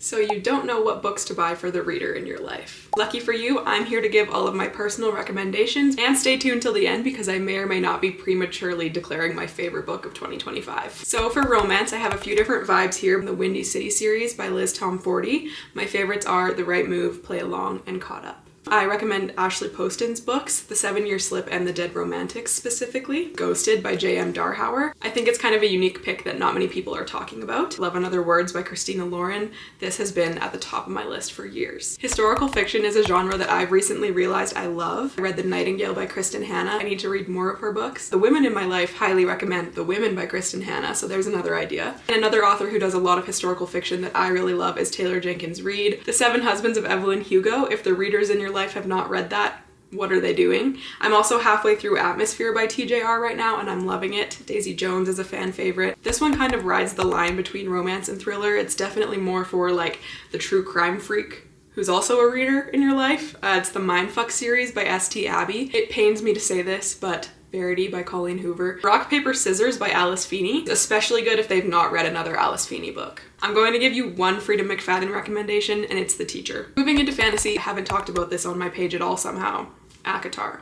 So you don't know what books to buy for the reader in your life. Lucky for you, I'm here to give all of my personal recommendations, and stay tuned till the end because I may or may not be prematurely declaring my favorite book of 2025. So for romance, I have a few different vibes here in the Windy City series by Liz Tom-Forty. My favorites are The Right Move, Play Along, and Caught Up. I recommend Ashley Poston's books, The 7-Year Slip and The Dead Romantics specifically. Ghosted by J.M. Darhauer. I think it's kind of a unique pick that not many people are talking about. Love and Other Words by Christina Lauren. This has been at the top of my list for years. Historical fiction is a genre that I've recently realized I love. I read The Nightingale by Kristen Hanna. I need to read more of her books. The women in my life highly recommend The Women by Kristen Hanna, so there's another idea. And another author who does a lot of historical fiction that I really love is Taylor Jenkins Reid. The Seven Husbands of Evelyn Hugo. If the readers in your life have not read that, what are they doing? I'm also halfway through Atmosphere by TJR right now and I'm loving it. Daisy Jones is a fan favorite. This one kind of rides the line between romance and thriller. It's definitely more for like the true crime freak who's also a reader in your life. It's the Mindfuck series by S.T. Abbey. It pains me to say this, but Verity by Colleen Hoover. Rock, Paper, Scissors by Alice Feeney. Especially good if they've not read another Alice Feeney book. I'm going to give you one Freedom McFadden recommendation, and it's The Teacher. Moving into fantasy, I haven't talked about this on my page at all somehow. ACOTAR.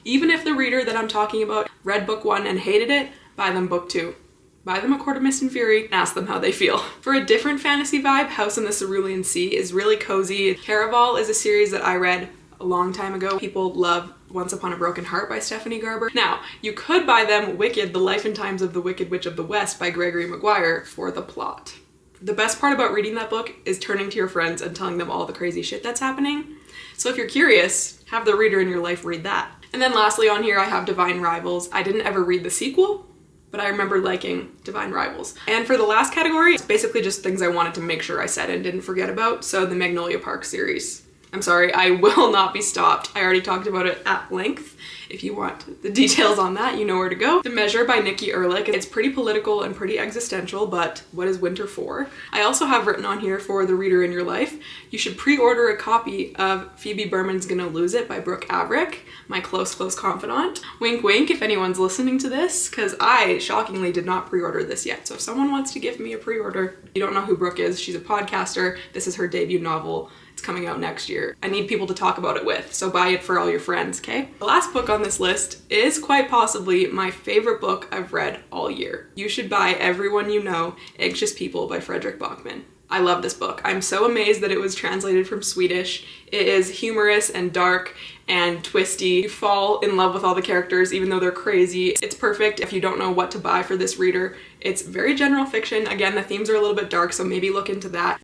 Even if the reader that I'm talking about read book 1 and hated it, buy them book 2. Buy them A Court of Mist and Fury and ask them how they feel. For a different fantasy vibe, House on the Cerulean Sea is really cozy. Caraval is a series that I read a long time ago. People love Once Upon a Broken Heart by Stephanie Garber. Now, you could buy them Wicked, The Life and Times of the Wicked Witch of the West by Gregory Maguire for the plot. The best part about reading that book is turning to your friends and telling them all the crazy shit that's happening. So if you're curious, have the reader in your life read that. And then lastly on here I have Divine Rivals. I didn't ever read the sequel, but I remember liking Divine Rivals. And for the last category, it's basically just things I wanted to make sure I said and didn't forget about. So the Magnolia Park series. I'm sorry, I will not be stopped. I already talked about it at length. If you want the details on that, you know where to go. The Measure by Nikki Erlich. It's pretty political and pretty existential, but what is winter for? I also have written on here for the reader in your life, you should pre-order a copy of Phoebe Berman's Gonna Lose It by Brooke Averick, my close confidant. Wink wink if anyone's listening to this, because I shockingly did not pre-order this yet. So if someone wants to give me a pre-order, you don't know who Brooke is, she's a podcaster. This is her debut novel. It's coming out next year. I need people to talk about it with, so buy it for all your friends, okay? The last book on this list is quite possibly my favorite book I've read all year. You should buy Everyone You Know, Anxious People by Fredrik Backman. I love this book. I'm so amazed that it was translated from Swedish. It is humorous and dark and twisty. You fall in love with all the characters even though they're crazy. It's perfect if you don't know what to buy for this reader. It's very general fiction. Again, the themes are a little bit dark, so maybe look into that.